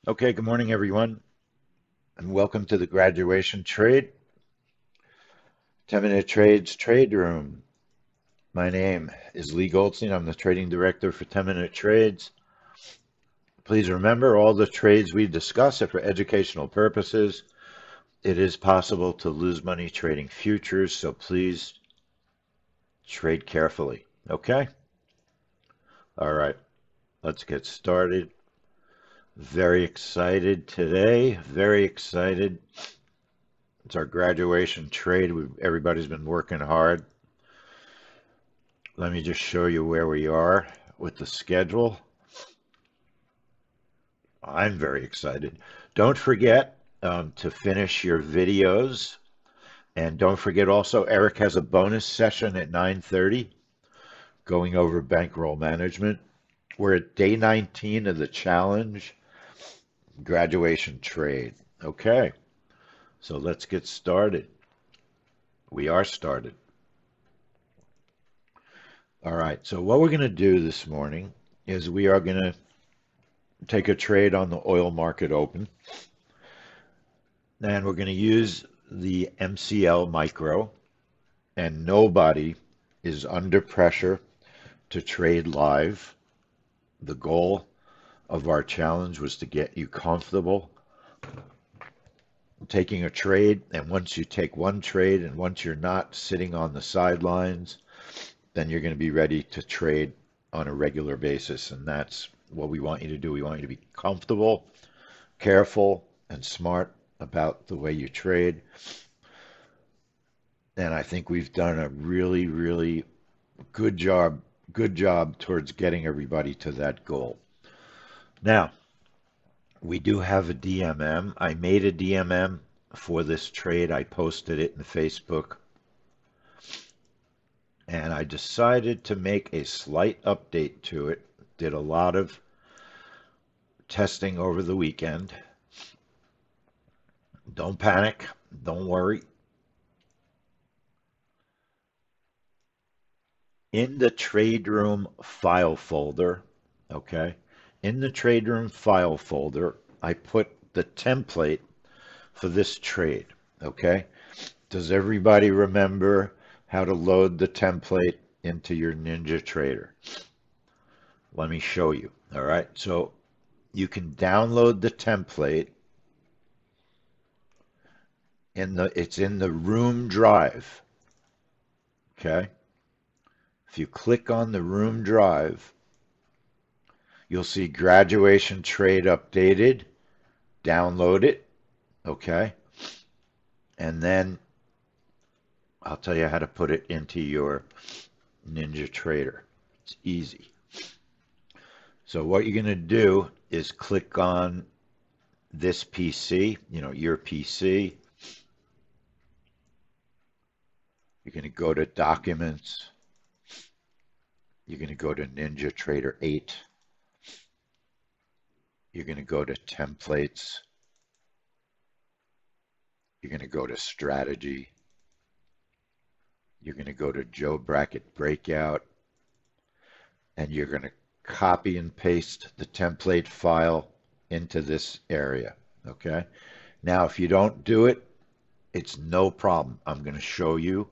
Okay, good morning, everyone, and welcome to the Graduation Trade, 10-Minute Trades Trade Room. My name is Lee Goldstein. I'm the Trading Director for 10-Minute Trades. Please remember, all the trades we discuss are for educational purposes. It is possible to lose money trading futures, so please trade carefully. Okay? All right, let's get started. Very excited today. Very excited. It's our graduation trade. Everybody's been working hard. Let me just show you where we are with the schedule. I'm very excited. Don't forget to finish your videos. And don't forget also, Eric has a bonus session at 9:30 going over bankroll management. We're at day 19 of the challenge, graduation trade. Okay, so let's get started. We are started. All right, so what we're going to do this morning is we are going to take a trade on the oil market open. And we're going to use the MCL micro, and nobody is under pressure to trade live. The goal of our challenge was to get you comfortable taking a trade. And once you take one trade, and once you're not sitting on the sidelines, then you're going to be ready to trade on a regular basis. And that's what we want you to do. We want you to be comfortable, careful, and smart about the way you trade. And I think we've done a really, really good job towards getting everybody to that goal. Now, we do have a DMM. I made a DMM for this trade. I posted it in Facebook. And I decided to make a slight update to it. Did a lot of testing over the weekend. Don't panic. Don't worry. In the trade room file folder, okay, in the trade room file folder, I put the template for this trade, okay? Does everybody remember how to load the template into your NinjaTrader? Let me show you, all right? So you can download the template it's in the room drive, okay? If you click on the room drive, you'll see graduation trade updated. Download it, okay? And then I'll tell you how to put it into your NinjaTrader. It's easy. So what you're going to do is click on this PC, your PC. You're going to go to Documents. You're going to go to NinjaTrader 8. You're going to go to Templates. You're going to go to Strategy. You're going to go to Joe Brackett Breakout. And you're going to copy and paste the template file into this area, okay? Now, if you don't do it, it's no problem. I'm going to show you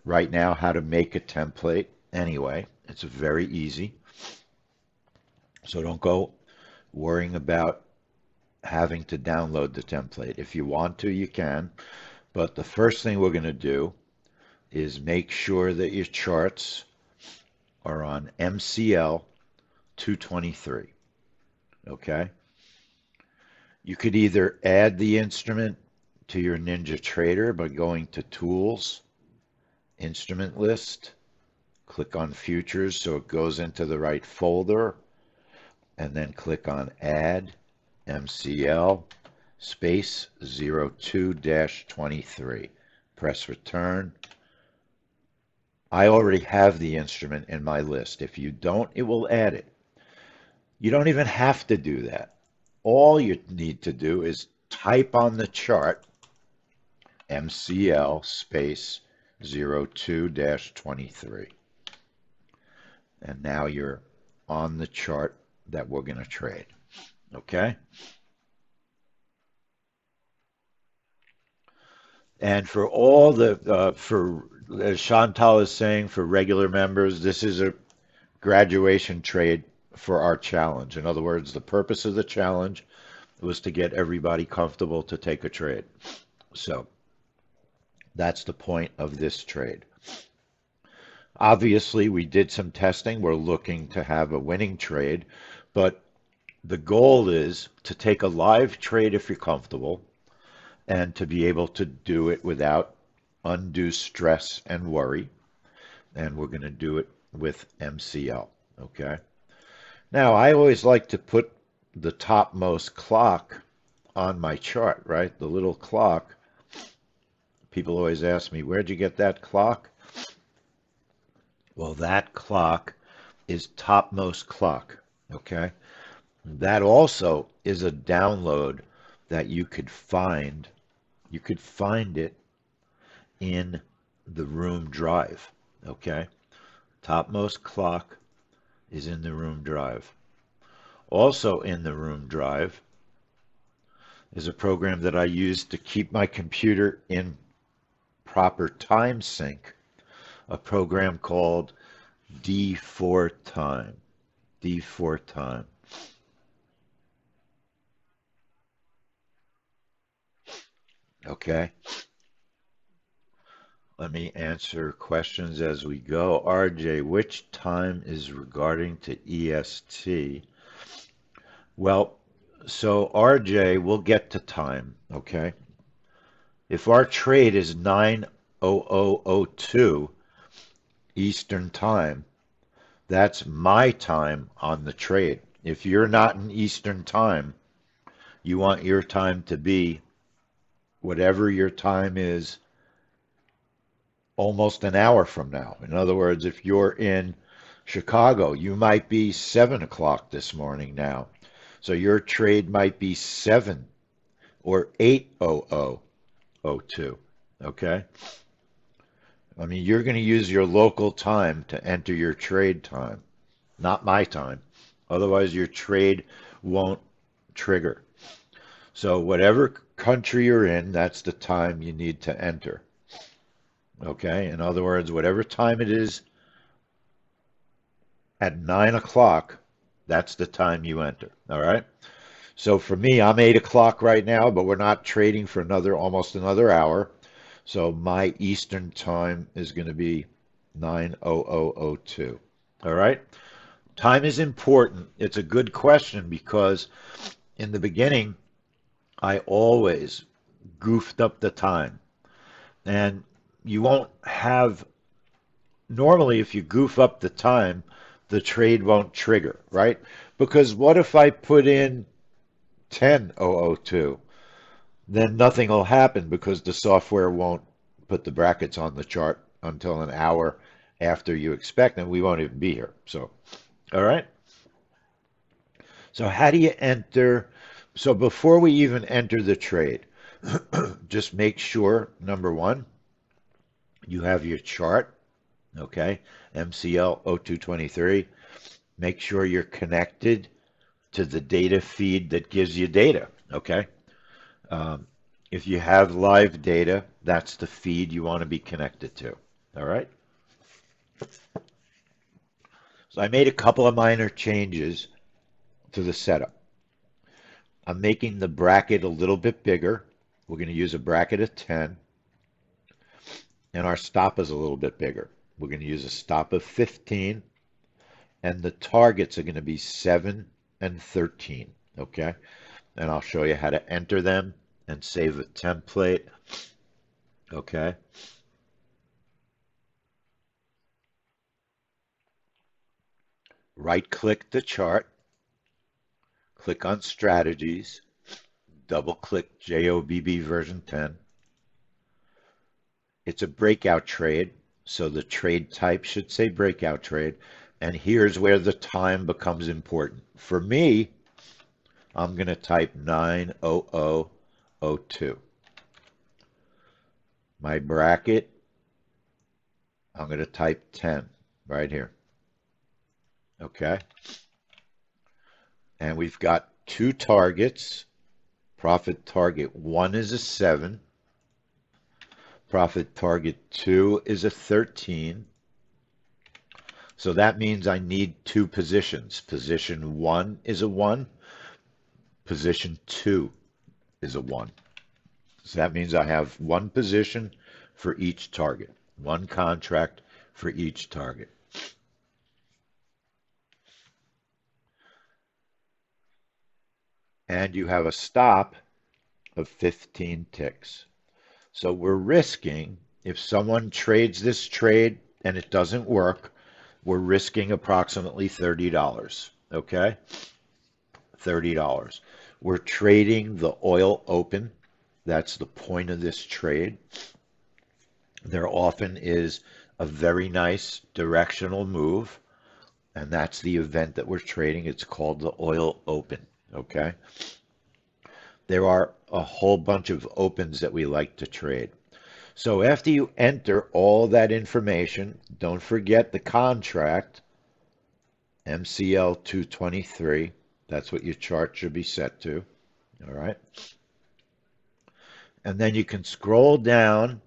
right now how to make a template anyway. It's very easy. So don't go worrying about having to download the template. If you want to, you can. But the first thing we're going to do is make sure that your charts are on MCL 223. Okay? You could either add the instrument to your NinjaTrader by going to Tools, Instrument List, click on Futures so it goes into the right folder, and then click on Add MCL space 02-23. Press Return. I already have the instrument in my list. If you don't, it will add it. You don't even have to do that. All you need to do is type on the chart MCL space 02-23. And now you're on the chart that we're going to trade. Okay? And for all as Chantal is saying, for regular members, this is a graduation trade for our challenge. In other words, the purpose of the challenge was to get everybody comfortable to take a trade. So that's the point of this trade. Obviously, we did some testing. We're looking to have a winning trade, but the goal is to take a live trade if you're comfortable and to be able to do it without undue stress and worry. And we're going to do it with MCL. Okay. Now, I always like to put the topmost clock on my chart, right? The little clock. People always ask me, where'd you get that clock? Well, that clock is topmost clock. Okay. That also is a download that you could find. You could find it in the room drive. Okay. Topmost clock is in the room drive. Also in the room drive is a program that I use to keep my computer in proper time sync, a program called D4 Time. D4 Time. Okay, let me answer questions as we go. RJ, which time is regarding to EST? Well, so RJ, we'll get to time, okay? If our trade is 9:00:02 Eastern Time, that's my time on the trade. If you're not in Eastern Time, you want your time to be whatever your time is almost an hour from now. In other words, if you're in Chicago, you might be 7 o'clock this morning now. So your trade might be 7 or 8:00:02. Okay? I mean, you're going to use your local time to enter your trade time, not my time. Otherwise, your trade won't trigger. So whatever country you're in, that's the time you need to enter. Okay? In other words, whatever time it is at 9 o'clock, that's the time you enter. All right? So for me, I'm 8 o'clock right now, but we're not trading for almost another hour. So my Eastern time is going to be 9:00:02. All right? Time is important. It's a good question because in the beginning, I always goofed up the time. And you won't have, normally, if you goof up the time, the trade won't trigger, right? Because what if I put in 10:002? Then nothing will happen because the software won't put the brackets on the chart until an hour after you expect, and we won't even be here. So, all right. So how do you enter? So before we even enter the trade, just make sure, number one, you have your chart, okay? MCL 0223. Make sure you're connected to the data feed that gives you data, okay? Um, if you have live data, that's the feed you want to be connected to. All right. So I made a couple of minor changes to the setup. I'm making the bracket a little bit bigger. We're going to use a bracket of 10, and our stop is a little bit bigger. We're going to use a stop of 15, and the targets are going to be 7 and 13. Okay. And I'll show you how to enter them and save a template. Okay. Right click the chart, click on strategies, double click JOBB version 10. It's a breakout trade, so the trade type should say breakout trade. And here's where the time becomes important. For me, I'm going to type 9:00:02. My bracket, I'm going to type 10 right here. Okay. And we've got two targets. Profit target 1 is a 7. Profit target 2 is a 13. So that means I need two positions. Position 1 is a 1. Position 2 is a 1. So that means I have one position for each target, one contract for each target. And you have a stop of 15 ticks. So we're risking, if someone trades this trade and it doesn't work, we're risking approximately $30, okay? $30. We're trading the oil open. That's the point of this trade. There often is a very nice directional move, and that's the event that we're trading. It's called the oil open, okay? There are a whole bunch of opens that we like to trade. So after you enter all that information, don't forget the contract, MCL 223. That's what your chart should be set to. All right. And then you can scroll down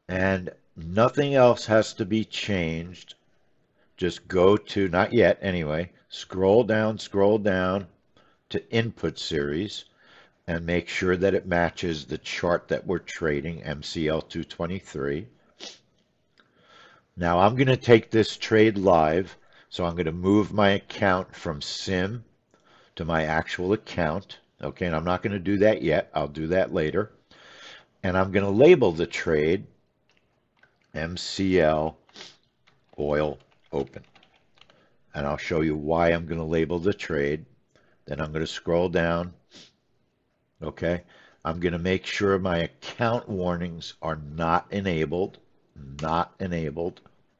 and nothing else has to be changed. Just go to, not yet anyway, scroll down to input series and make sure that it matches the chart that we're trading, MCL 223. Now I'm going to take this trade live, so I'm going to move my account from Sim to my actual account. Okay, and I'm not going to do that yet. I'll do that later. And I'm going to label the trade MCL oil open. And I'll show you why I'm going to label the trade. Then I'm going to scroll down. Okay, I'm going to make sure my account warnings are not enabled,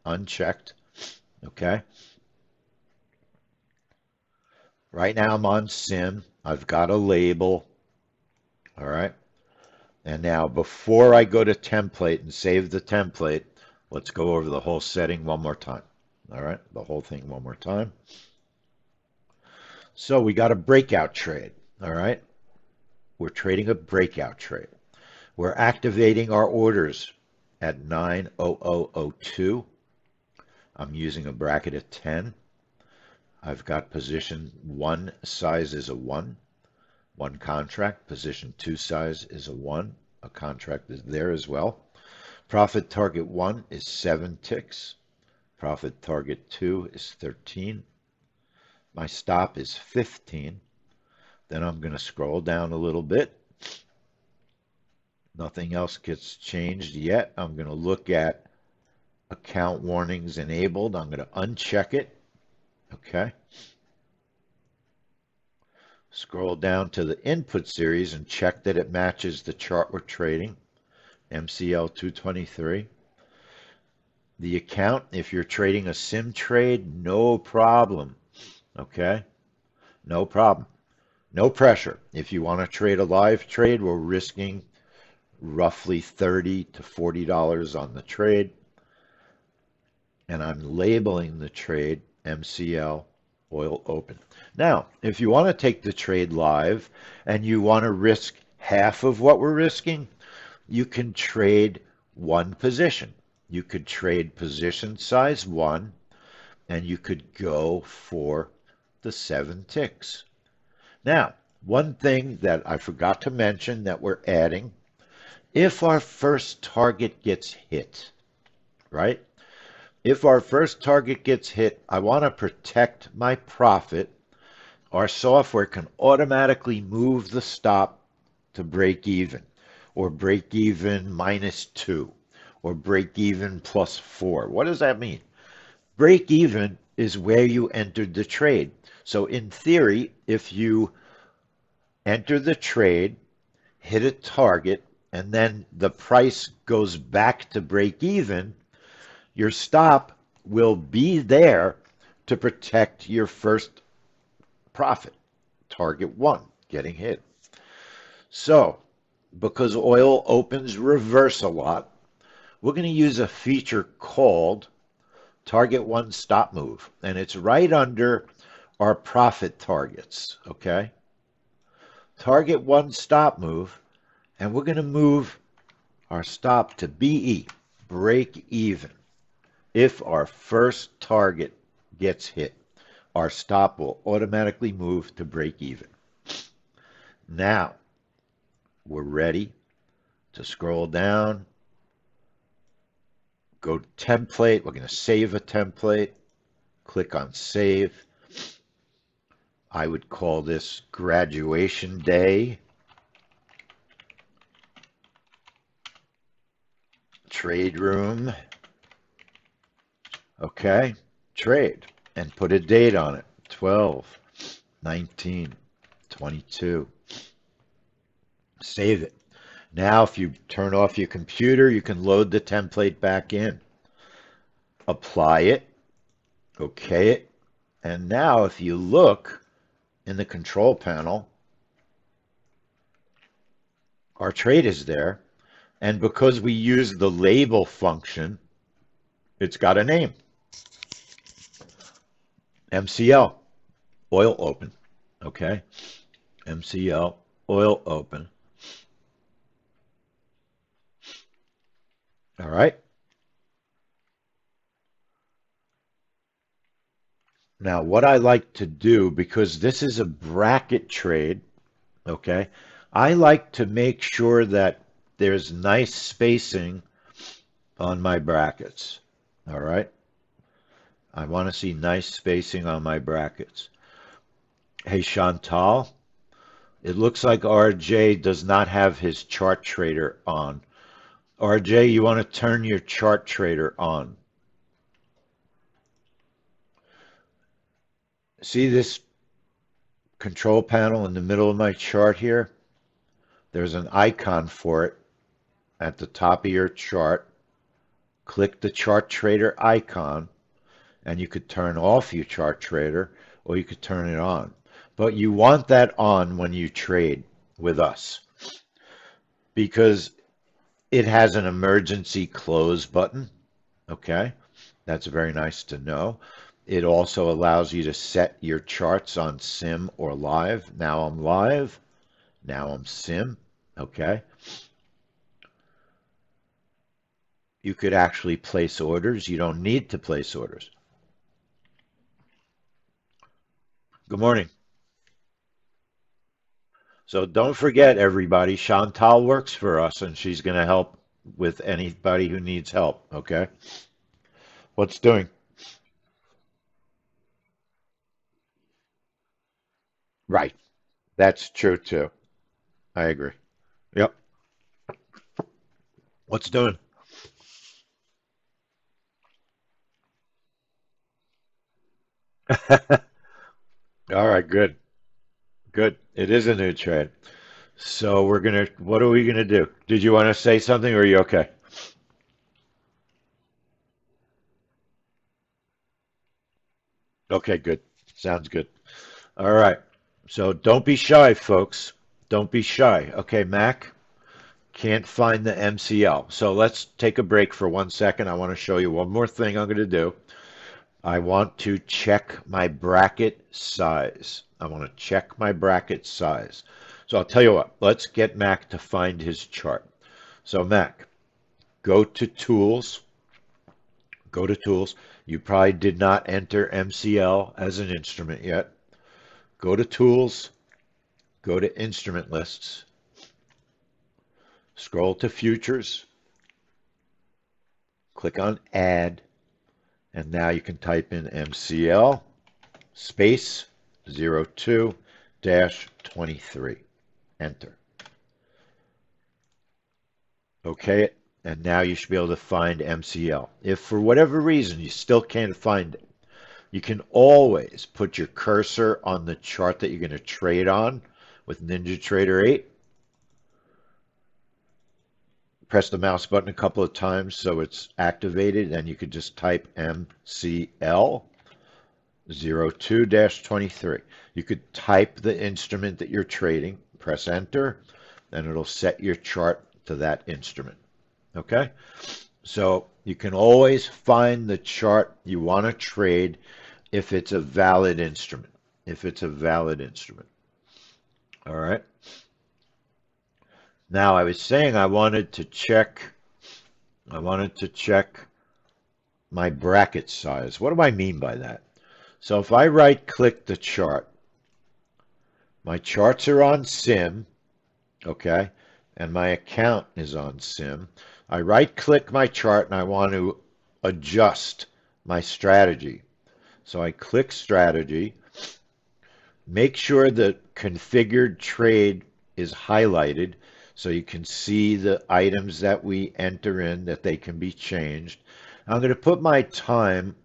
unchecked. Okay. Right now I'm on Sim. I've got a label. All right. And now before I go to template and save the template, let's go over the whole setting one more time. All right. The whole thing one more time. So we got a breakout trade. All right. We're trading a breakout trade. We're activating our orders at 9:00:02. I'm using a bracket of 10. I've got position 1 size is a 1, one contract. Position 2 size is a 1, a contract is there as well. Profit target 1 is 7 ticks. Profit target 2 is 13. My stop is 15. Then I'm going to scroll down a little bit. Nothing else gets changed yet. I'm going to look at account warnings enabled. I'm going to uncheck it. Okay. Scroll down to the input series and check that it matches the chart we're trading, MCL 223. The account, if you're trading a sim trade, no problem. Okay. No problem. No pressure. If you want to trade a live trade, we're risking roughly $30 to $40 on the trade. And I'm labeling the trade MCL oil open. Now, if you want to take the trade live and you want to risk half of what we're risking, you can trade one position. You could trade position size 1 and you could go for the 7 ticks. Now, one thing that I forgot to mention that we're adding, if our first target gets hit, right? If our first target gets hit, I want to protect my profit. Our software can automatically move the stop to break even, or break even -2, or break even +4. What does that mean? Break even is where you entered the trade. So in theory, if you enter the trade, hit a target, and then the price goes back to break even, your stop will be there to protect your first profit, target 1, getting hit. So, because oil opens reverse a lot, we're going to use a feature called Target 1 Stop Move, and it's right under our profit targets, okay? Target 1 Stop Move And we're going to move our stop to BE, break even. If our first target gets hit, our stop will automatically move to break even. Now, we're ready to scroll down, go to template. We're going to save a template. Click on save. I would call this graduation day. Trade room. Okay, trade. And put a date on it. 12/19/22. Save it. Now, if you turn off your computer, you can load the template back in. Apply it. Okay it. And now, if you look in the control panel, our trade is there. And because we use the label function, it's got a name. MCL, oil open. Okay. MCL, oil open. All right. Now, what I like to do, because this is a bracket trade, okay, I like to make sure that there's nice spacing on my brackets. All right. I want to see nice spacing on my brackets. Hey, Chantal, it looks like RJ does not have his chart trader on. RJ, you want to turn your chart trader on. See this control panel in the middle of my chart here? There's an icon for it at the top of your chart. Click the chart trader icon, and you could turn off your chart trader or you could turn it on. But you want that on when you trade with us because it has an emergency close button. Okay, that's very nice to know. It also allows you to set your charts on sim or live. Now I'm live. Now I'm sim. Okay. You could actually place orders. You don't need to place orders. Good morning. So don't forget, everybody, Chantal works for us and she's going to help with anybody who needs help. Okay. What's doing? Right. That's true too. I agree. Yep. What's doing? All right. Good. Good. It is a new trade. So what are we gonna do? Did you want to say something or are you okay? Okay, good. Sounds good. All right. So don't be shy, folks. Don't be shy. Okay, Mac, can't find the MCL. So let's take a break for 1 second. I want to show you one more thing I'm going to do. I want to check my bracket size. I want to check my bracket size. So I'll tell you what, let's get Mac to find his chart. So Mac, go to Tools, go to Tools. You probably did not enter MCL as an instrument yet. Go to Tools, go to Instrument Lists, scroll to Futures, click on Add, and now you can type in MCL space 02-23. Enter. Okay, and now you should be able to find MCL. If for whatever reason you still can't find it, you can always put your cursor on the chart that you're going to trade on with NinjaTrader 8. Press the mouse button a couple of times so it's activated, and you could just type MCL 02-23. You could type the instrument that you're trading, press enter, and it'll set your chart to that instrument. Okay? So you can always find the chart you want to trade if it's a valid instrument. If it's a valid instrument. All right. Now I was saying I wanted to check my bracket size. What do I mean by that? So if I right click the chart, my charts are on Sim, okay? And my account is on Sim. I right click my chart and I want to adjust my strategy. So I click strategy, make sure the configured trade is highlighted so you can see the items that we enter in, that they can be changed. I'm going to put my time,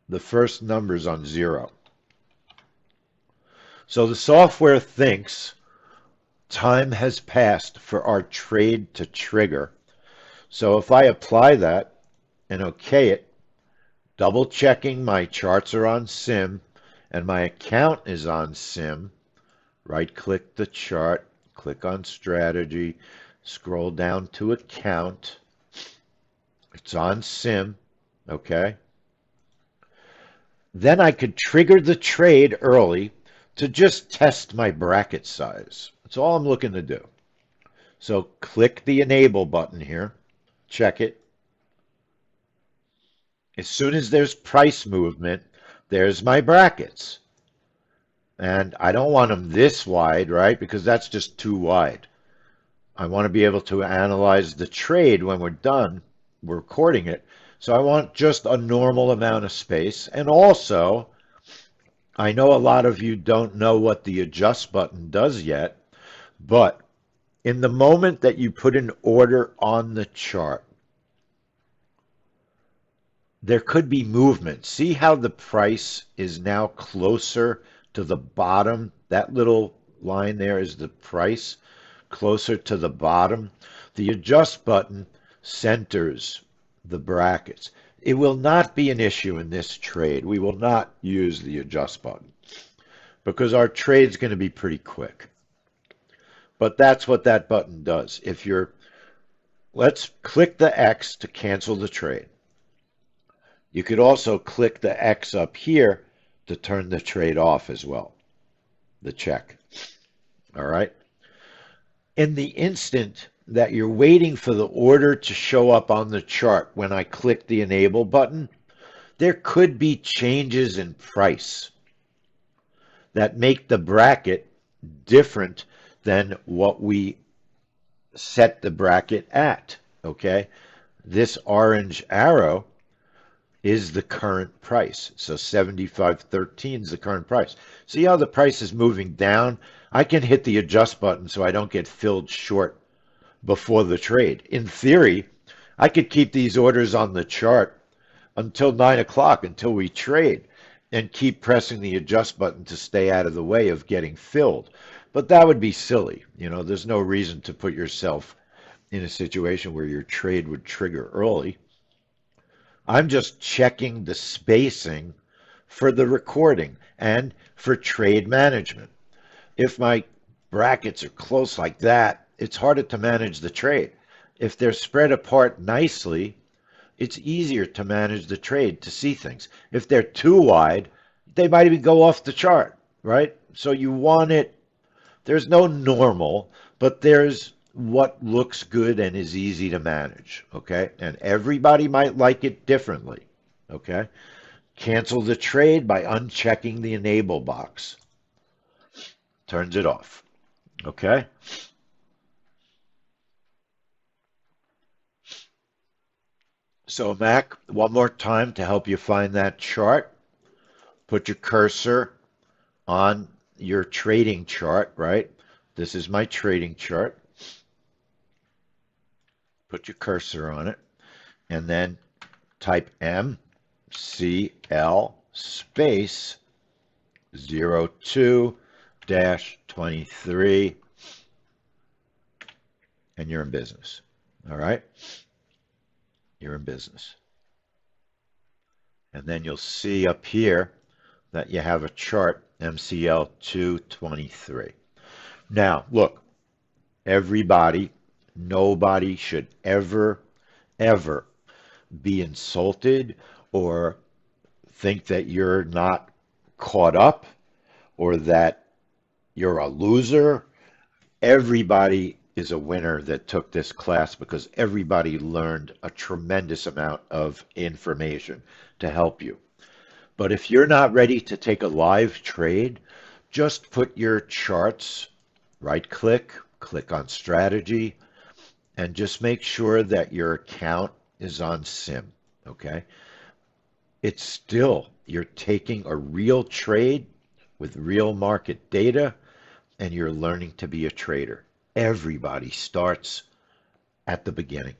the first numbers, on 0. So the software thinks time has passed for our trade to trigger. So if I apply that and OK it, double checking my charts are on Sim and my account is on Sim, right click the chart, click on strategy, scroll down to account. It's on Sim, okay? Then I could trigger the trade early to just test my bracket size. That's all I'm looking to do. So click the enable button here, check it. As soon as there's price movement, there's my brackets. And I don't want them this wide, right? Because that's just too wide. I want to be able to analyze the trade when we're done, we're recording it. So I want just a normal amount of space. And also, I know a lot of you don't know what the adjust button does yet, but in the moment that you put an order on the chart, there could be movement. See how the price is now closer to the bottom? That little line there is the price, closer to the bottom. The adjust button centers the brackets. It will not be an issue in this trade. We will not use the adjust button because our trade's going to be pretty quick. But that's what that button does. Let's click the X to cancel the trade. You could also click the X up here to turn the trade off as well, the check. All right. In the instant that you're waiting for the order to show up on the chart when I click the enable button, there could be changes in price that make the bracket different than what we set the bracket at. Okay. This orange arrow is the current price. So 75.13 is the current price. See how the price is moving down? I can hit the adjust button so I don't get filled short before the trade. In theory, I could keep these orders on the chart until 9 o'clock, until we trade, and keep pressing the adjust button to stay out of the way of getting filled. But that would be silly. There's no reason to put yourself in a situation where your trade would trigger early. I'm just checking the spacing for the recording and for trade management. If my brackets are close like that, it's harder to manage the trade. If they're spread apart nicely, it's easier to manage the trade, to see things. If they're too wide, they might even go off the chart, right? So you want it, there's no normal, but there's what looks good and is easy to manage, okay? And everybody might like it differently, okay? Cancel the trade by unchecking the enable box. Turns it off, okay? So Mac, one more time to help you find that chart. Put your cursor on your trading chart, right? This is my trading chart. Put your cursor on it and then type MCL space 02-23 and you're in business. All right? You're in business. And then you'll see up here that you have a chart MCL 223. Now, look, nobody should ever be insulted or think that you're not caught up or that you're a loser. Everybody is a winner that took this class because everybody learned a tremendous amount of information to help you. But if you're not ready to take a live trade, just put your charts, right click, click on strategy, and just make sure that your account is on sim. Okay? It's still, you're taking a real trade with real market data and you're learning to be a trader. Everybody starts at the beginning.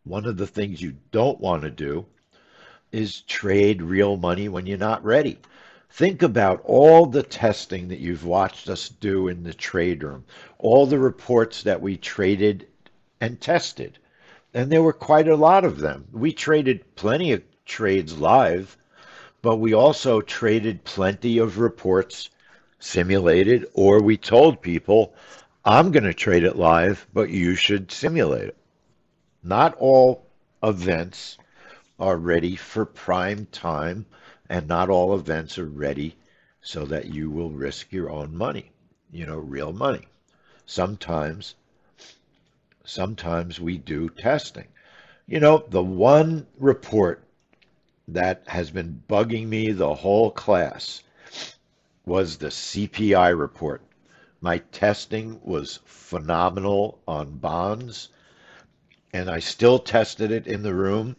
One of the things you don't want to do is trade real money when you're not ready. Think about all the testing that you've watched us do in the trade room, all the reports that we traded and tested. And there were quite a lot of them. We traded plenty of trades live, but we also traded plenty of reports simulated, or we told people, I'm going to trade it live, but you should simulate it. Not all events are ready for prime time, and not all events are ready so that you will risk your own money, real money. Sometimes, sometimes we do testing. The one report that has been bugging me the whole class was the CPI report. My testing was phenomenal on bonds, and I still tested it in the room.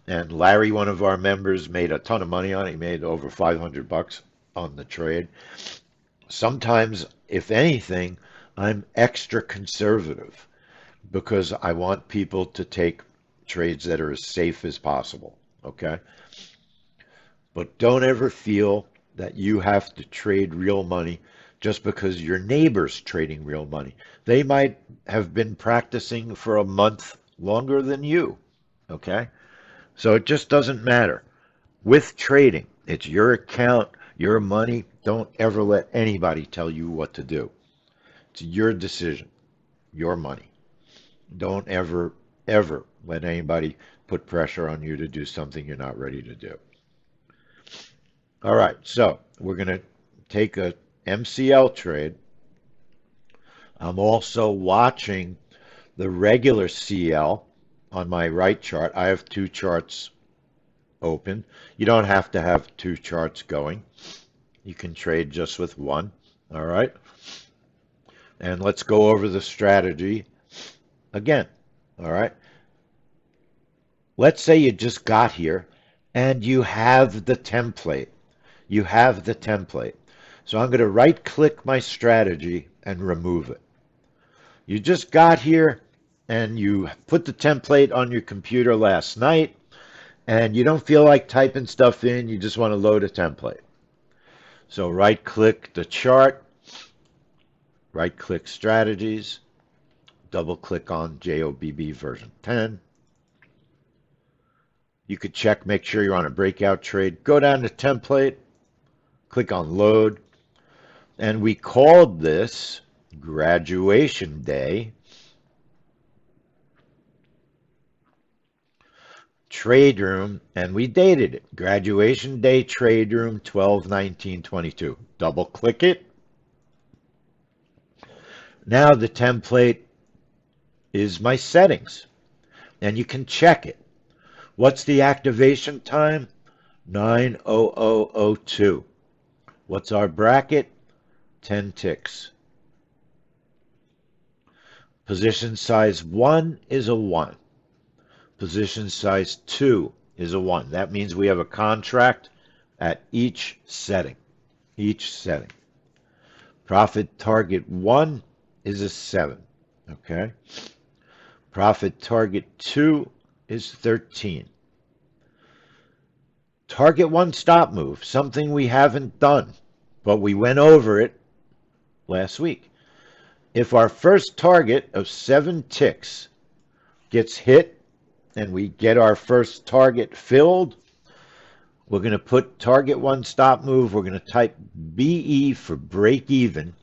And Larry, one of our members, made a ton of money on it. He made over 500 bucks on the trade. Sometimes, if anything, I'm extra conservative because I want people to take trades that are as safe as possible. Okay? But don't ever feel that you have to trade real money just because your neighbor's trading real money. They might have been practicing for a month longer than you. Okay? So it just doesn't matter. With trading, it's your account, your money. Don't ever let anybody tell you what to do. It's your decision, your money. Don't ever, ever let anybody put pressure on you to do something you're not ready to do. All right, so we're going to take a MCL trade. I'm also watching the regular CL on my right chart. I have two charts open. You don't have to have two charts going. You can trade just with one. All right. And let's go over the strategy again. All right. Let's say you just got here and you have the template. You have the template. So I'm going to right click my strategy and remove it. You just got here and you put the template on your computer last night and you don't feel like typing stuff in, you just want to load a template. So right click the chart, right click strategies, double click on JOBB version 10. You could check, make sure you're on a breakout trade, go down to template, click on load, and we called this graduation day trade room, and we dated it. Graduation day trade room 12/19/22. Double click it. Now the template is my settings, and you can check it. What's the activation time? 9:00:02. What's our bracket? 10 ticks. Position size 1 is a 1. Position size 2 is a 1. That means we have a contract at each setting. Each setting. Profit target 1 is a 7. Okay. Profit target 2 is 13. Target 1 stop move, something we haven't done, but we went over it last week. If our first target of 7 ticks gets hit and we get our first target filled, we're going to put target 1 stop move. We're going to type BE for break even,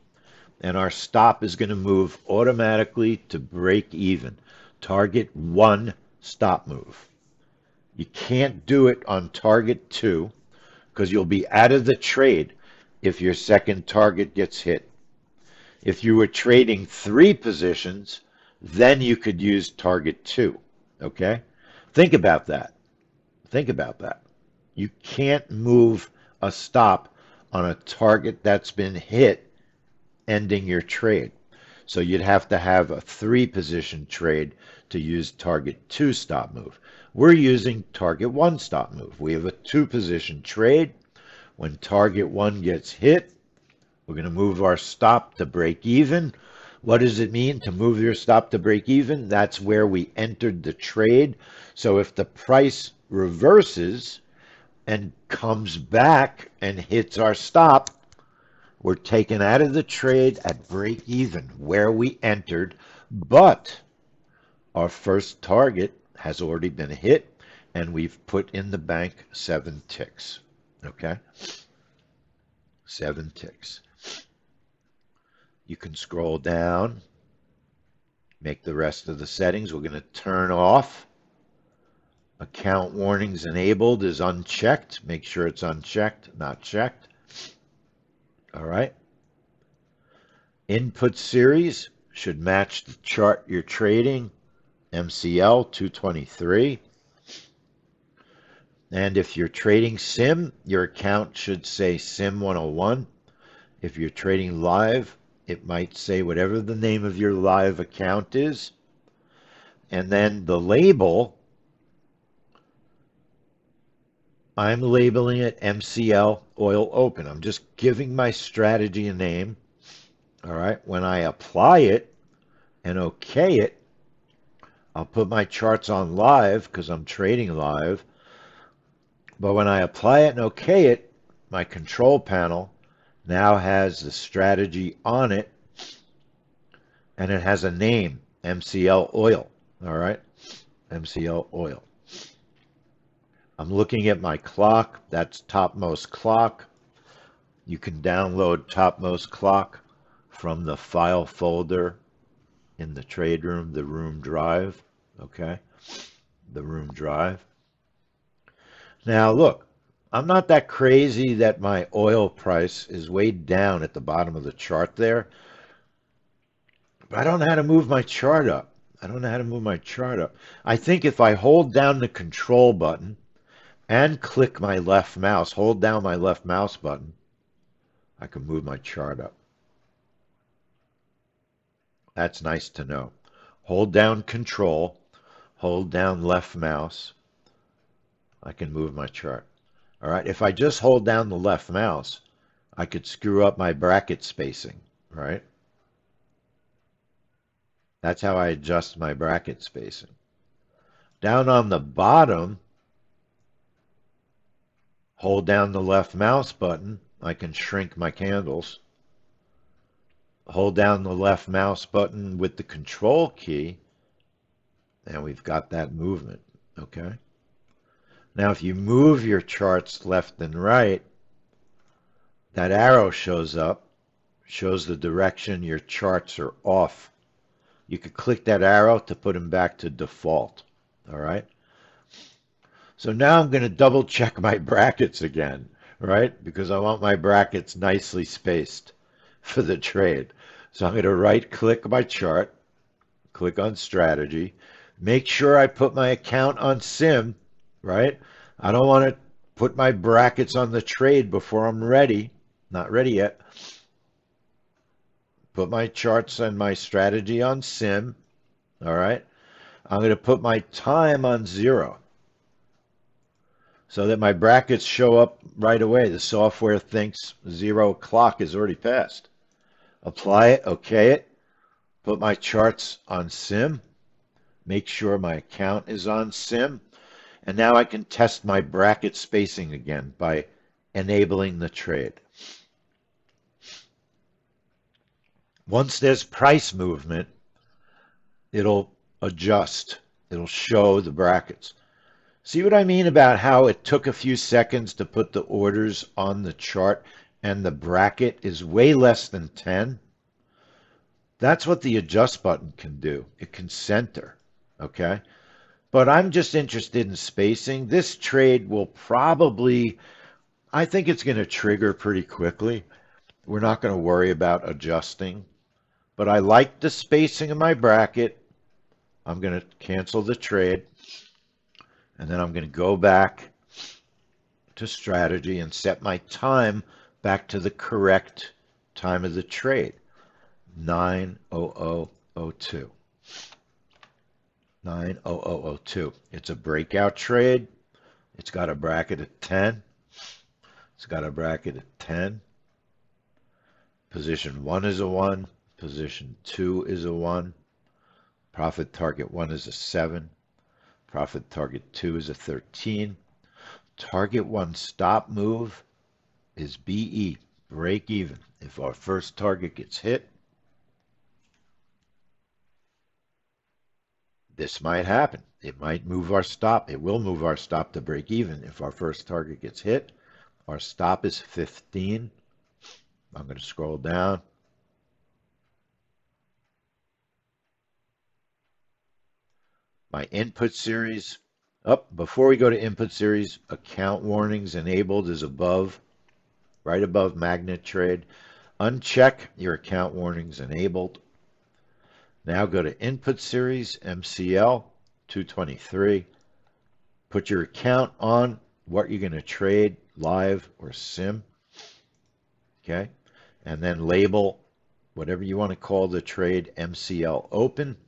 and our stop is going to move automatically to break even. Target 1 stop move. You can't do it on target 2 because you'll be out of the trade if your second target gets hit. If you were trading 3 positions, then you could use target 2. Okay? Think about that. Think about that. You can't move a stop on a target that's been hit ending your trade. So you'd have to have a 3 position trade to use target 2 stop move. We're using target 1 stop move. We have a 2 position trade. When target 1 gets hit, we're going to move our stop to break even. What does it mean to move your stop to break even? That's where we entered the trade. So if the price reverses and comes back and hits our stop, we're taken out of the trade at break even where we entered, but our first target has already been hit and we've put in the bank 7 ticks. Okay? 7 ticks. You can scroll down, make the rest of the settings. We're going to turn off. Account warnings enabled is unchecked. Make sure it's unchecked, not checked. All right. Input series should match the chart you're trading, MCL 223. And if you're trading sim, your account should say sim 101. If you're trading live, it might say whatever the name of your live account is. And then the label, I'm labeling it MCL Oil Open. I'm just giving my strategy a name. All right. When I apply it and OK it, I'll put my charts on live because I'm trading live. But when I apply it and OK it, my control panel now has the strategy on it, and it has a name, MCL Oil. All right, MCL Oil. I'm looking at my clock. That's Topmost Clock. You can download Topmost Clock from the file folder in the trade room, the room drive. Okay, the room drive. Now look, I'm not that crazy that my oil price is way down at the bottom of the chart there. But I don't know how to move my chart up. I don't know how to move my chart up. I think if I hold down the control button and click my left mouse, hold down my left mouse button, I can move my chart up. That's nice to know. Hold down control, hold down left mouse, I can move my chart. All right, if I just hold down the left mouse, I could screw up my bracket spacing, right? That's how I adjust my bracket spacing. Down on the bottom, hold down the left mouse button, I can shrink my candles. Hold down the left mouse button with the control key, and we've got that movement, okay? Now, if you move your charts left and right, that arrow shows up, shows the direction your charts are off. You could click that arrow to put them back to default, all right? So now I'm going to double check my brackets again, right? Because I want my brackets nicely spaced for the trade. So I'm going to right click my chart, click on strategy, make sure I put my account on sim, right? I don't want to put my brackets on the trade before I'm ready. Not ready yet. Put my charts and my strategy on sim, all right? I'm going to put my time on 0 so that my brackets show up right away. The software thinks 0 o'clock is already passed. Apply it, OK it, put my charts on sim, make sure my account is on sim, and now I can test my bracket spacing again by enabling the trade. Once there's price movement, it'll adjust. It'll show the brackets. See what I mean about how it took a few seconds to put the orders on the chart and the bracket is way less than 10? That's what the adjust button can do. It can center, okay? But I'm just interested in spacing. This trade will probably, I think it's going to trigger pretty quickly. We're not going to worry about adjusting. but I like the spacing of my bracket. I'm going to cancel the trade, and then I'm going to go back to strategy and set my time back to the correct time of the trade, 9:00:02. 9:00:02. It's a breakout trade. It's got a bracket at 10. It's got a bracket at 10. Position 1 is a 1. Position 2 is a 1. Profit target 1 is a 7. Profit target 2 is a 13. Target 1 stop move is BE, break even. If our first target gets hit, this might happen. It might move our stop. It will move our stop to break even. If our first target gets hit, our stop is 15. I'm going to scroll down. My input series, before we go to input series, account warnings enabled is above, right above magnet trade. Uncheck your account warnings enabled. Now go to input series, MCL 223. Put your account on what you're going to trade, live or sim. Okay. And then label whatever you want to call the trade, MCL open,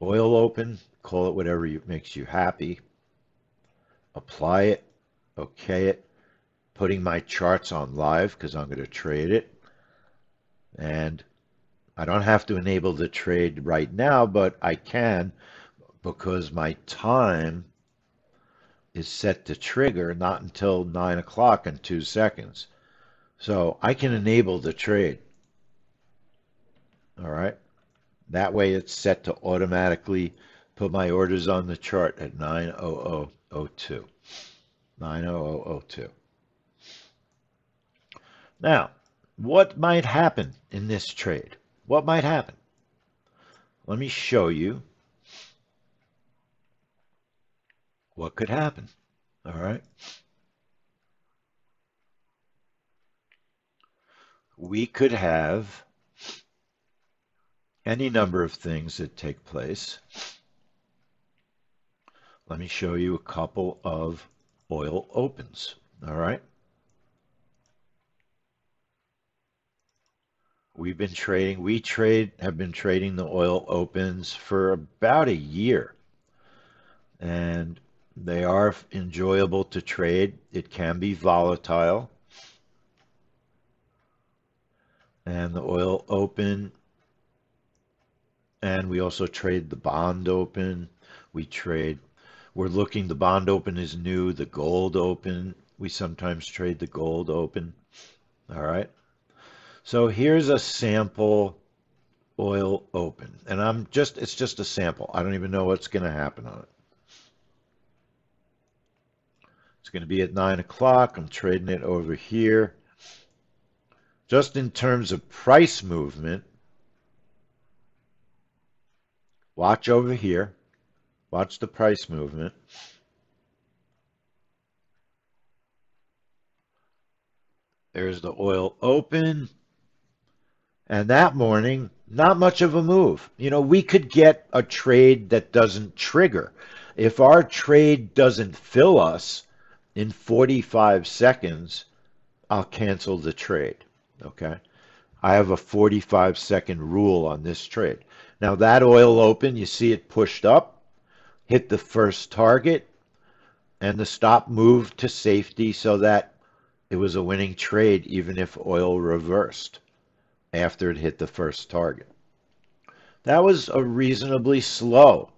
oil open, call it whatever makes you happy. Apply it, okay it, putting my charts on live because I'm going to trade it. And I don't have to enable the trade right now, but I can because my time is set to trigger not until 9 o'clock in 2 seconds. So I can enable the trade. All right. That way it's set to automatically put my orders on the chart at 9:00:02. 9:00:02. Now, what might happen in this trade? What might happen? Let me show you what could happen. All right. We could have any number of things that take place. Let me show you a couple of oil opens. All right. We have been trading the oil opens for about a year. And they are enjoyable to trade. It can be volatile. And the oil open, and we also trade the bond open. The bond open is new, the gold open. We sometimes trade the gold open. All right. So here's a sample oil open. And it's just a sample. I don't even know what's going to happen on it. It's going to be at 9 o'clock. I'm trading it over here. Just in terms of price movement, watch over here. Watch the price movement. There's the oil open. And that morning, not much of a move. We could get a trade that doesn't trigger. If our trade doesn't fill us in 45 seconds, I'll cancel the trade. Okay. I have a 45-second rule on this trade. Now that oil open, you see it pushed up, hit the first target, and the stop moved to safety so that it was a winning trade even if oil reversed after it hit the first target. That was a reasonably slow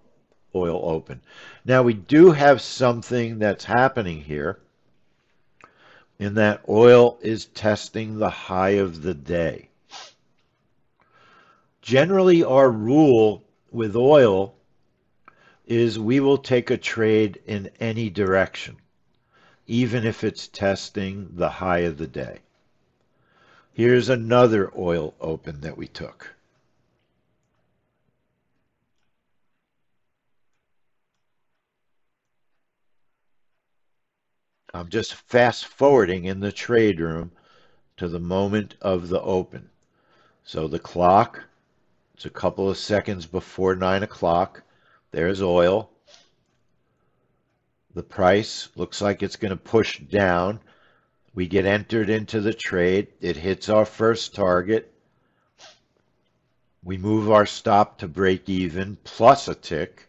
oil open. Now we do have something that's happening here in that oil is testing the high of the day. Generally, our rule with oil is we will take a trade in any direction, even if it's testing the high of the day. Here's another oil open that we took. I'm just fast forwarding in the trade room to the moment of the open. So the clock, it's a couple of seconds before 9 o'clock. There's oil. The price looks like it's going to push down. We get entered into the trade. It hits our first target. We move our stop to break even plus a tick.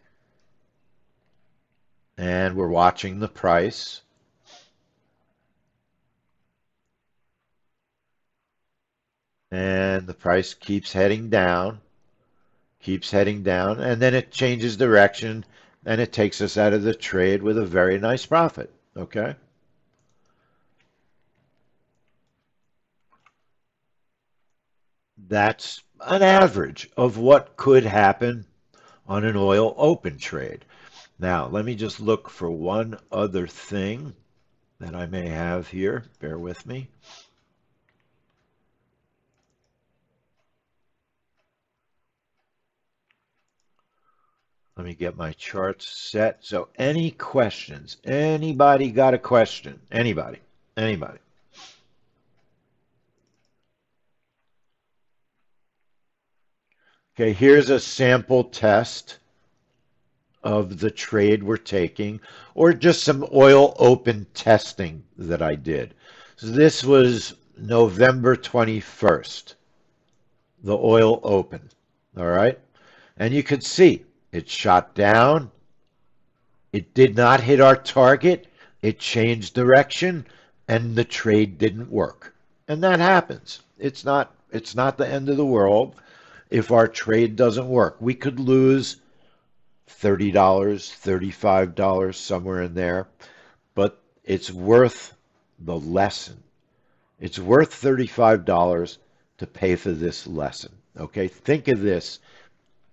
And we're watching the price. And the price keeps heading down, and then it changes direction, and it takes us out of the trade with a very nice profit, okay? That's an average of what could happen on an oil open trade. Now, let me just look for one other thing that I may have here. Bear with me. Let me get my charts set. So any questions? Anybody got a question? Anybody? Anybody? Okay, here's a sample test of the trade we're taking, or just some oil open testing that I did. So this was November 21st, the oil open, all right? And you could see it shot down. It did not hit our target. It changed direction, and the trade didn't work. And that happens. It's not the end of the world if our trade doesn't work. We could lose $30, $35, somewhere in there, but it's worth the lesson. It's worth $35 to pay for this lesson. Okay? Think of this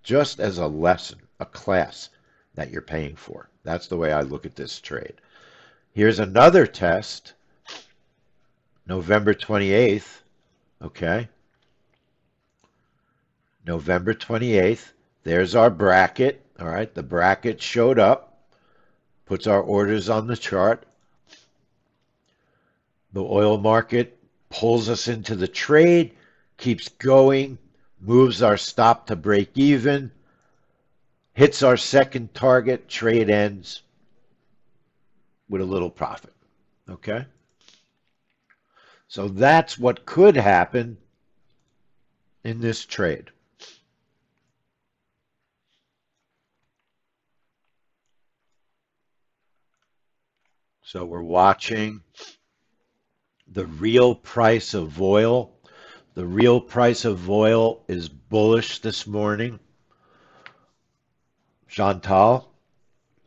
just as a lesson, a class that you're paying for. That's the way I look at this trade. Here's another test, November 28th. Okay? November 28th. There's our bracket. All right, the bracket showed up, puts our orders on the chart. The oil market pulls us into the trade, keeps going, moves our stop to break even, hits our second target, trade ends with a little profit. Okay? So that's what could happen in this trade. So we're watching the real price of oil. The real price of oil is bullish this morning. Chantal,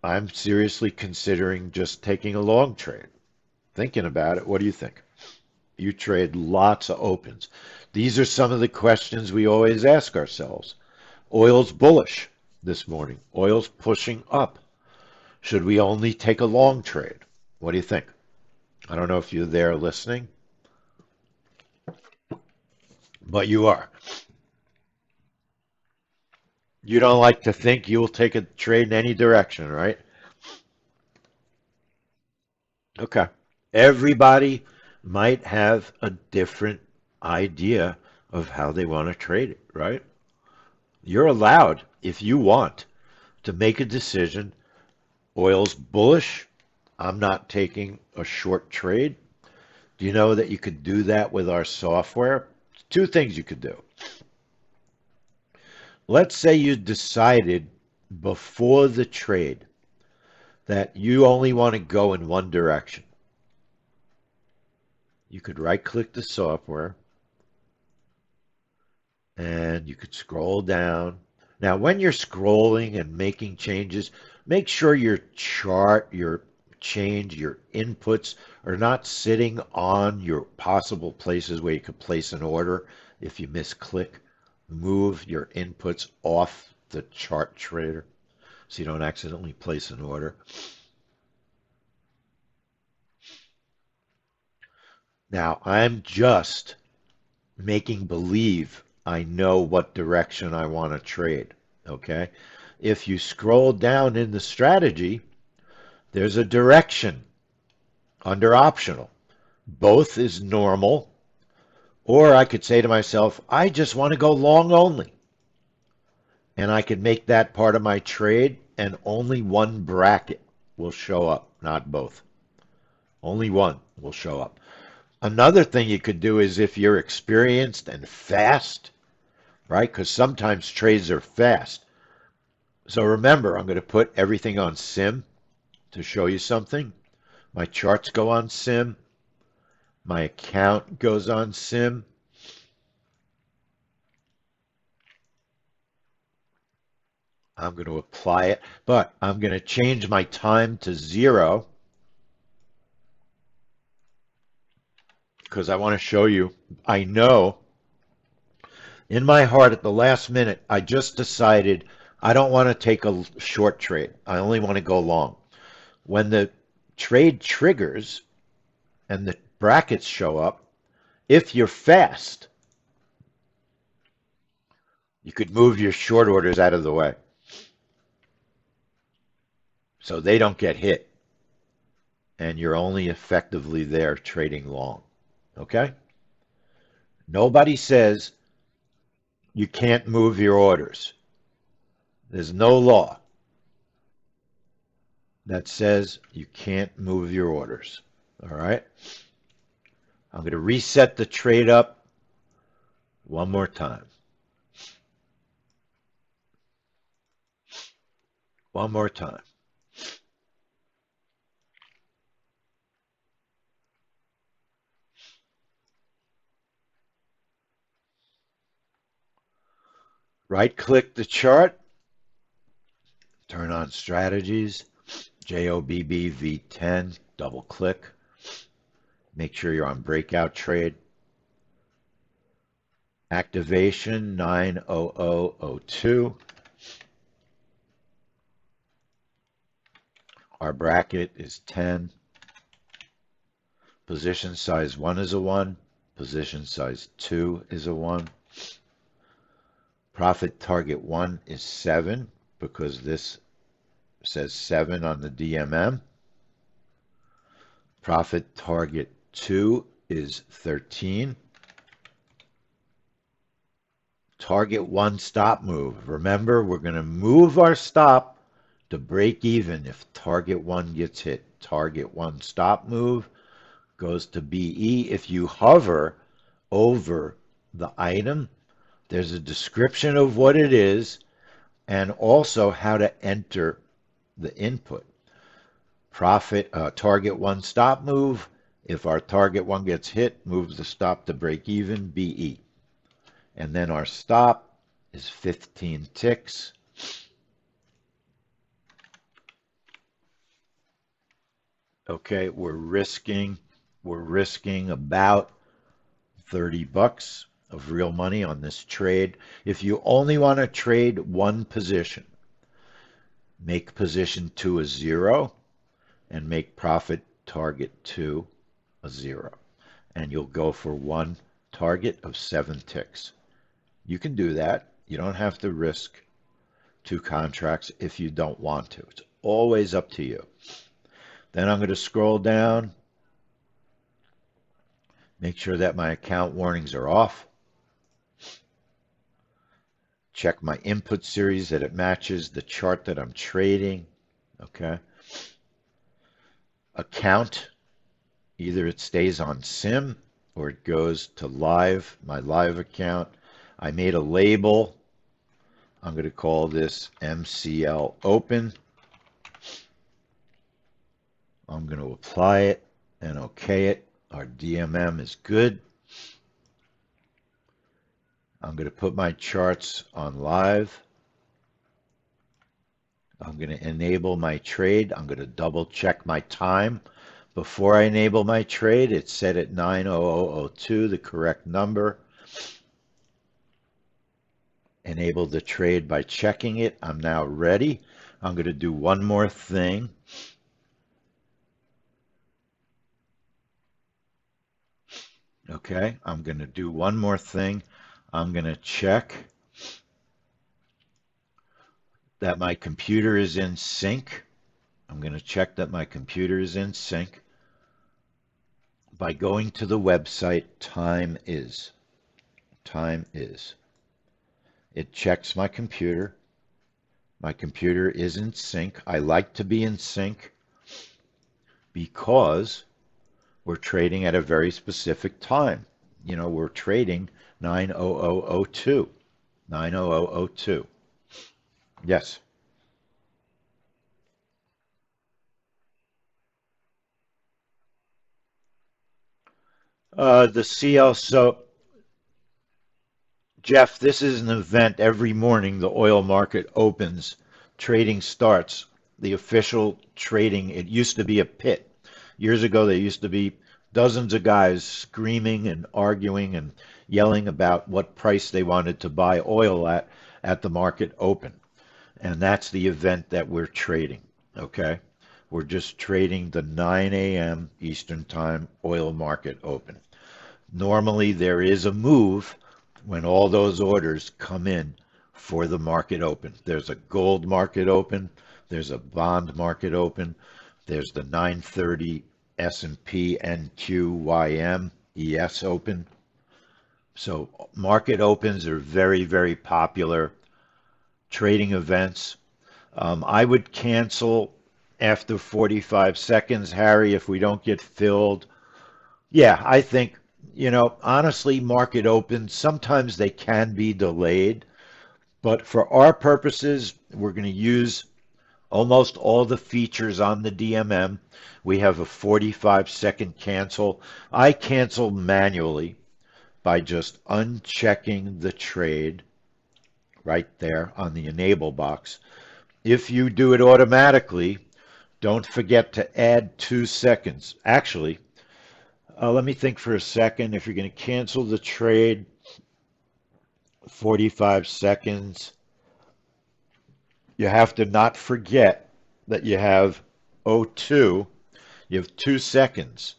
I'm seriously considering just taking a long trade. Thinking about it, what do you think? You trade lots of opens. These are some of the questions we always ask ourselves. Oil's bullish this morning. Oil's pushing up. Should we only take a long trade? What do you think? I don't know if you're there listening, but you are. You don't like to think you'll take a trade in any direction, right? Okay. Everybody might have a different idea of how they want to trade it, right? You're allowed, if you want, to make a decision. Oil's bullish. I'm not taking a short trade. Do you know that you could do that with our software? Two things you could do. Let's say you decided before the trade that you only want to go in one direction. You could right-click the software, and you could scroll down. Now, when you're scrolling and making changes, make sure your chart, your change, your inputs are not sitting on your possible places where you could place an order. If you misclick, move your inputs off the chart trader so you don't accidentally place an order. Now, I'm just making believe I know what direction I want to trade, okay? If you scroll down in the strategy, there's a direction under optional. Both is normal. Or I could say to myself, I just want to go long only. And I could make that part of my trade, and only one bracket will show up, not both. Only one will show up. Another thing you could do is if you're experienced and fast, right? Because sometimes trades are fast. So remember, I'm going to put everything on sim to show you something. My charts go on sim. My account goes on sim. I'm going to apply it, but I'm going to change my time to 0 because I want to show you. I know in my heart at the last minute, I just decided I don't want to take a short trade. I only want to go long. When the trade triggers and the brackets show up, if you're fast, you could move your short orders out of the way so they don't get hit and you're only effectively there trading long. Okay? Nobody says you can't move your orders. There's no law that says you can't move your orders. All right? I'm going to reset the trade up one more time. One more time. Right click the chart, turn on strategies, JOBB V10, double click. Make sure you're on breakout trade. Activation 90002. Our bracket is 10. Position size 1 is a 1. Position size 2 is a 1. Profit target 1 is 7 because this says 7 on the DMM. Profit target 2 is 13. Target 1 stop move. Remember, we're going to move our stop to break even if target 1 gets hit. Target 1 stop move goes to BE. If you hover over the item, there's a description of what it is and also how to enter the input. Profit target 1 stop move. If our target 1 gets hit, move the stop to break even, BE. And then our stop is 15 ticks. Okay, we're risking about 30 bucks of real money on this trade. If you only want to trade one position, make position 2 a 0 and make profit target 2 a 0. And you'll go for one target of 7 ticks. You can do that. You don't have to risk 2 contracts if you don't want to. It's always up to you. Then I'm going to scroll down, make sure that my account warnings are off. Check my input series that it matches the chart that I'm trading. Okay. Account, either it stays on sim or it goes to live, my live account. I made a label. I'm going to call this MCL open. I'm going to apply it and okay it. Our DMM is good. I'm going to put my charts on live. I'm going to enable my trade. I'm going to double check my time. Before I enable my trade, it's set at 90002, the correct number. Enable the trade by checking it. I'm now ready. I'm going to do one more thing. Okay, I'm going to do one more thing. I'm going to check that my computer is in sync. I'm going to check that my computer is in sync. by going to the website Time Is. Time Is. It checks my computer. My computer is in sync. I like to be in sync because we're trading at a very specific time. You know, we're trading 90002. 90002. Yes. The CL, so Jeff, this is an event every morning the oil market opens, trading starts, the official trading. It used to be a pit. Years ago, there used to be dozens of guys screaming and arguing and yelling about what price they wanted to buy oil at the market open. And that's the event that we're trading. Okay. We're just trading the 9 a.m. Eastern Time oil market open. Normally, there is a move when all those orders come in for the market open. There's a gold market open, there's a bond market open, there's the 930 S&P NQYM ES open. So market opens are very, very popular trading events. I would cancel after 45 seconds, Harry, if we don't get filled. Yeah, I think, honestly, market opens, sometimes they can be delayed, but for our purposes, we're going to use almost all the features on the DMM. We have a 45-second cancel. I cancel manually by just unchecking the trade right there on the enable box. If you do it automatically, don't forget to add 2 seconds. Actually, let me think for a second. If you're going to cancel the trade, 45 seconds, you have to not forget that you have O2. You have 2 seconds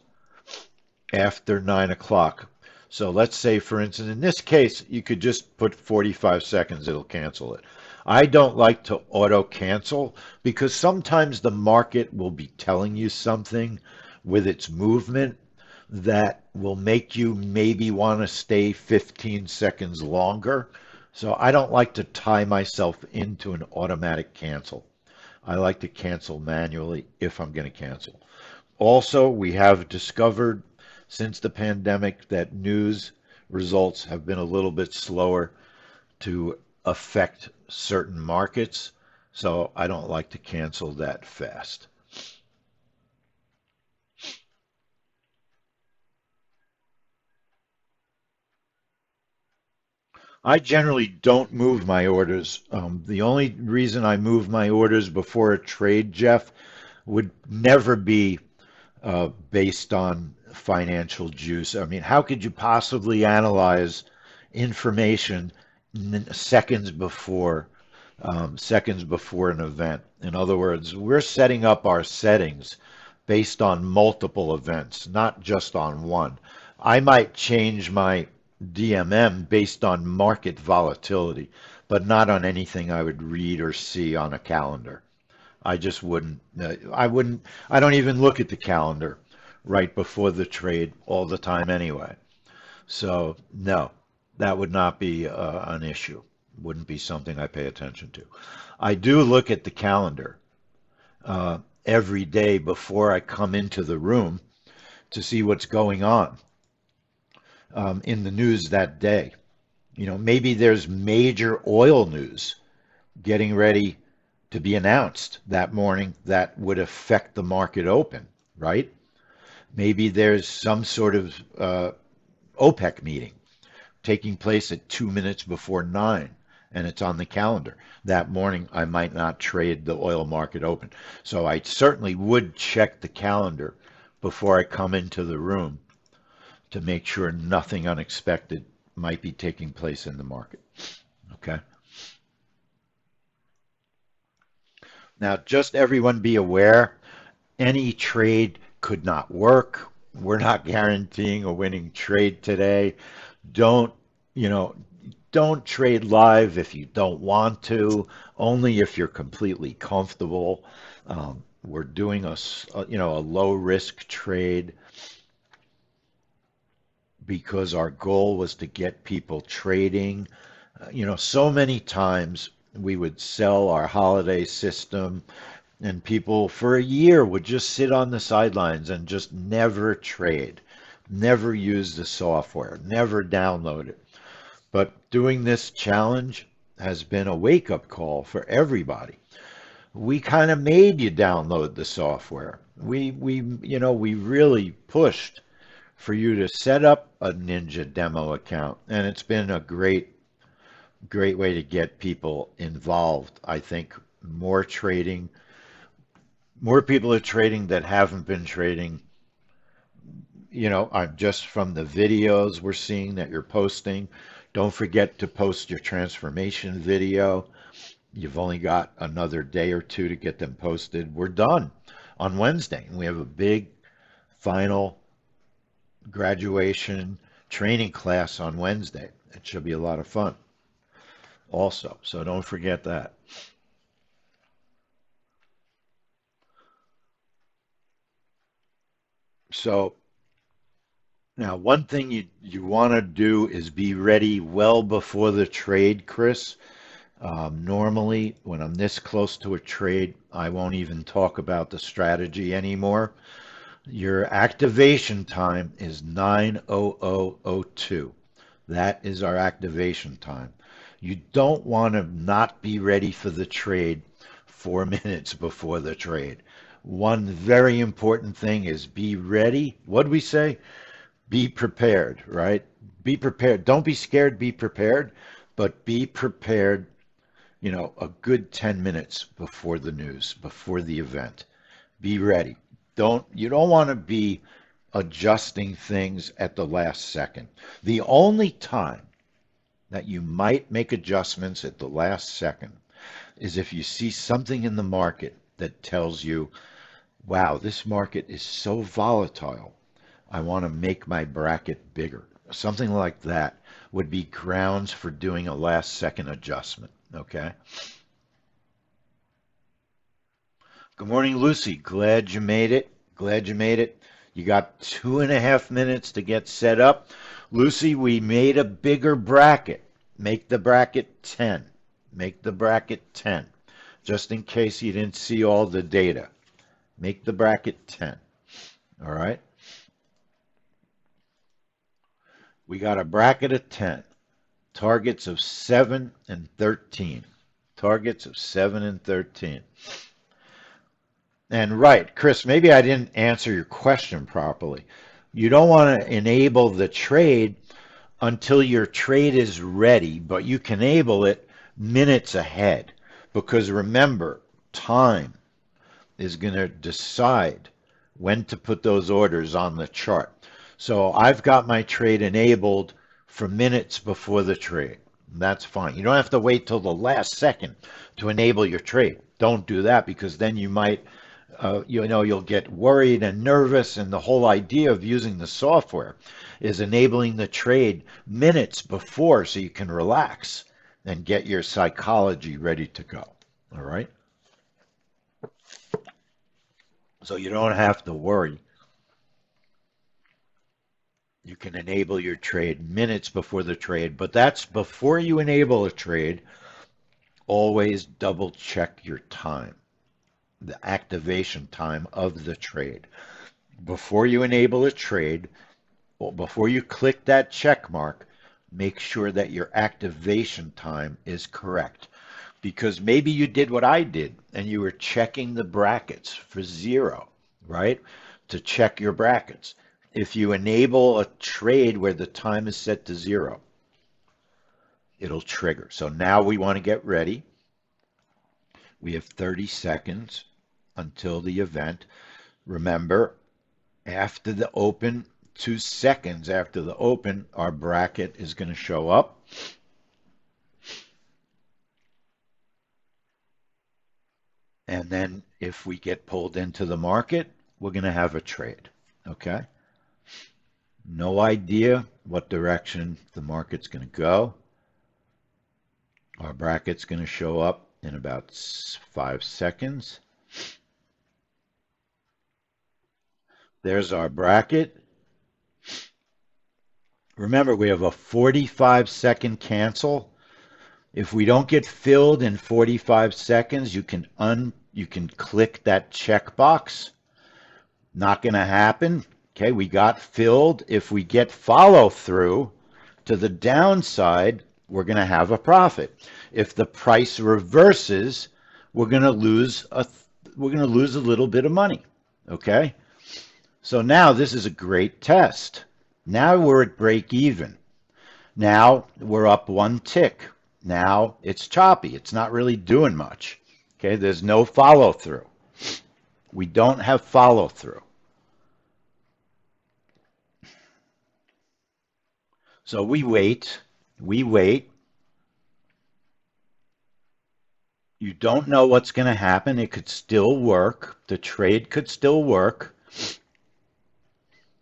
after 9 o'clock. So let's say, for instance, in this case, you could just put 45 seconds, it'll cancel it. I don't like to auto cancel because sometimes the market will be telling you something with its movement that will make you maybe want to stay 15 seconds longer. So I don't like to tie myself into an automatic cancel. I like to cancel manually if I'm going to cancel. Also, we have discovered since the pandemic that news results have been a little bit slower to affect certain markets. So I don't like to cancel that fast. I generally don't move my orders. The only reason I move my orders before a trade, Jeff, would never be based on financial juice. I mean, how could you possibly analyze information seconds before an event? In other words, we're setting up our settings based on multiple events, not just on one. I might change my DMM based on market volatility, but not on anything I would read or see on a calendar. I just wouldn't. I don't even look at the calendar right before the trade all the time anyway. So, no, that would not be an issue. Wouldn't be something I pay attention to. I do look at the calendar every day before I come into the room to see what's going on in the news that day. Maybe there's major oil news getting ready to be announced that morning that would affect the market open, right? Maybe there's some sort of OPEC meeting taking place at 2 minutes before 9 and it's on the calendar. That morning, I might not trade the oil market open. So I certainly would check the calendar before I come into the room to make sure nothing unexpected might be taking place in the market. Okay. Now, just everyone be aware, any trade could not work. We're not guaranteeing a winning trade today. Don't, you know, don't trade live if you don't want to, only if you're completely comfortable. We're doing a low risk trade. because our goal was to get people trading. So many times we would sell our holiday system, and people for a year would just sit on the sidelines and just never trade, never use the software, never download it. But doing this challenge has been a wake-up call for everybody. We kind of made you download the software. We really pushed for you to set up a Ninja demo account, and it's been a great way to get people involved. I think more trading, more people are trading that haven't been trading. I'm just from the videos we're seeing that you're posting. Don't forget to post your transformation video. You've only got another day or two to get them posted. We're done on Wednesday, and we have a big final graduation training class on Wednesday. It should be a lot of fun also, so don't forget that. So now one thing you want to do is be ready well before the trade, Chris. Normally, when I'm this close to a trade, I won't even talk about the strategy anymore. Your activation time is 9:00:02. That is our activation time. You don't want to not be ready for the trade 4 minutes before the trade. One very important thing is be ready. What do we say? Be prepared, right? Be prepared. Don't be scared, be prepared, but be prepared, a good 10 minutes before the news, before the event. Be ready. You don't want to be adjusting things at the last second. The only time that you might make adjustments at the last second is if you see something in the market that tells you, wow, this market is so volatile. I want to make my bracket bigger. Something like that would be grounds for doing a last second adjustment. Okay. Good morning, Lucy. Glad you made it. Glad you made it. You got 2.5 minutes to get set up. Lucy, we made a bigger bracket. Make the bracket 10. Make the bracket 10. Just in case you didn't see all the data. Make the bracket 10. All right. We got a bracket of 10. Targets of 7 and 13. Targets of 7 and 13. And right, Chris, maybe I didn't answer your question properly. You don't want to enable the trade until your trade is ready, but you can enable it minutes ahead. Because remember, time is going to decide when to put those orders on the chart. So I've got my trade enabled for minutes before the trade. That's fine. You don't have to wait till the last second to enable your trade. Don't do that because then you might, you'll get worried and nervous. And the whole idea of using the software is enabling the trade minutes before so you can relax and get your psychology ready to go. All right. So you don't have to worry. You can enable your trade minutes before the trade, but that's before you enable a trade. Always double check your time, the activation time of the trade. Before you enable a trade, or before you click that check mark, make sure that your activation time is correct. Because maybe you did what I did and you were checking the brackets for 0, right? To check your brackets. If you enable a trade where the time is set to 0, it'll trigger. So now we want to get ready. We have 30 seconds until the event. Remember, after the open, 2 seconds after the open, our bracket is going to show up. And then if we get pulled into the market, we're going to have a trade. Okay? No idea what direction the market's going to go. Our bracket's going to show up in about 5 seconds. There's our bracket. Remember, we have a 45-second cancel. If we don't get filled in 45 seconds, you can click that checkbox. Not going to happen. Okay, we got filled. If we get follow through to the downside, we're going to have a profit. If the price reverses, we're going to lose a little bit of money. Okay? So now this is a great test. Now we're at break even. Now we're up one tick. Now it's choppy. It's not really doing much. Okay, there's no follow through. We don't have follow through. So we wait. You don't know what's going to happen. It could still work. The trade could still work.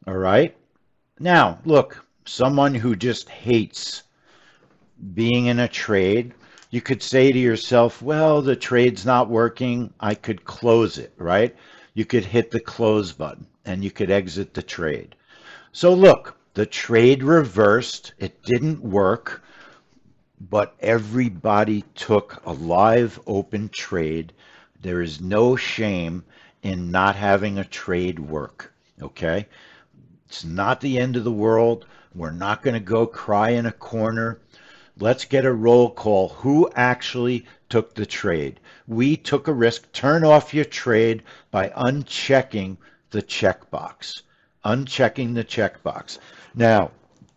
All right. Now, look, someone who just hates being in a trade, you could say to yourself, well, the trade's not working. I could close it, right? You could hit the close button and you could exit the trade. So look, the trade reversed. It didn't work, but everybody took a live open trade. There is no shame in not having a trade work, okay? It's not the end of the world. We're not going to go cry in a corner. Let's get a roll call. Who actually took the trade? We took a risk. Turn off your trade by unchecking the checkbox. Unchecking the checkbox. Now,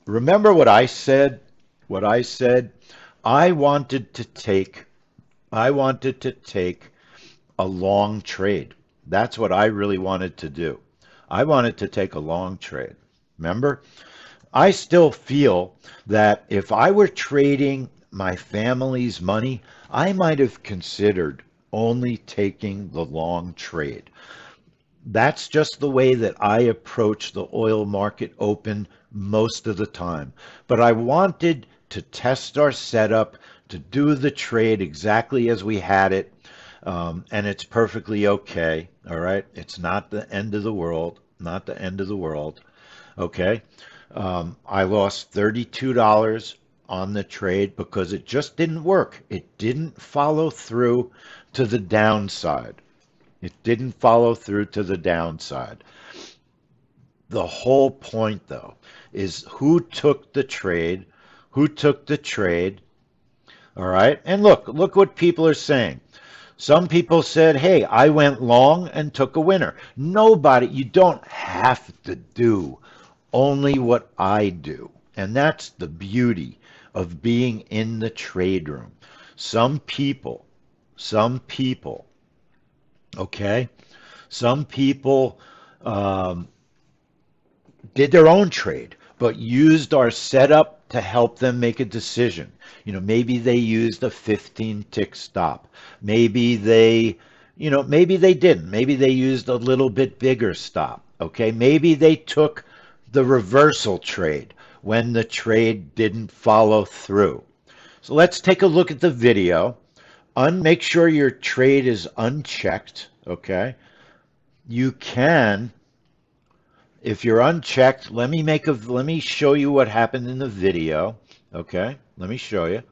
remember what I said? What I said? I wanted to take a long trade. That's what I really wanted to do. I wanted to take a long trade. Remember? I still feel that if I were trading my family's money, I might have considered only taking the long trade. That's just the way that I approach the oil market open most of the time. But I wanted to test our setup, to do the trade exactly as we had it, and it's perfectly okay. All right, it's not the end of the world. Not the end of the world. Okay. I lost $32 on the trade because it just didn't work. It didn't follow through to the downside. It didn't follow through to the downside. The whole point, though, is who took the trade? Who took the trade? All right. And look what people are saying. Some people said, hey, I went long and took a winner. Nobody, you don't have to do only what I do. And that's the beauty of being in the trade room. Some people, okay, some people did their own trade, but used our setup to help them make a decision. You know, maybe they used a 15 tick stop. Maybe maybe they didn't. Maybe they used a little bit bigger stop. Okay, maybe they took the reversal trade when the trade didn't follow through. So let's take a look at the video. Make sure your trade is unchecked, okay? You can, if you're unchecked, let me show you what happened in the video, okay? Let me show you.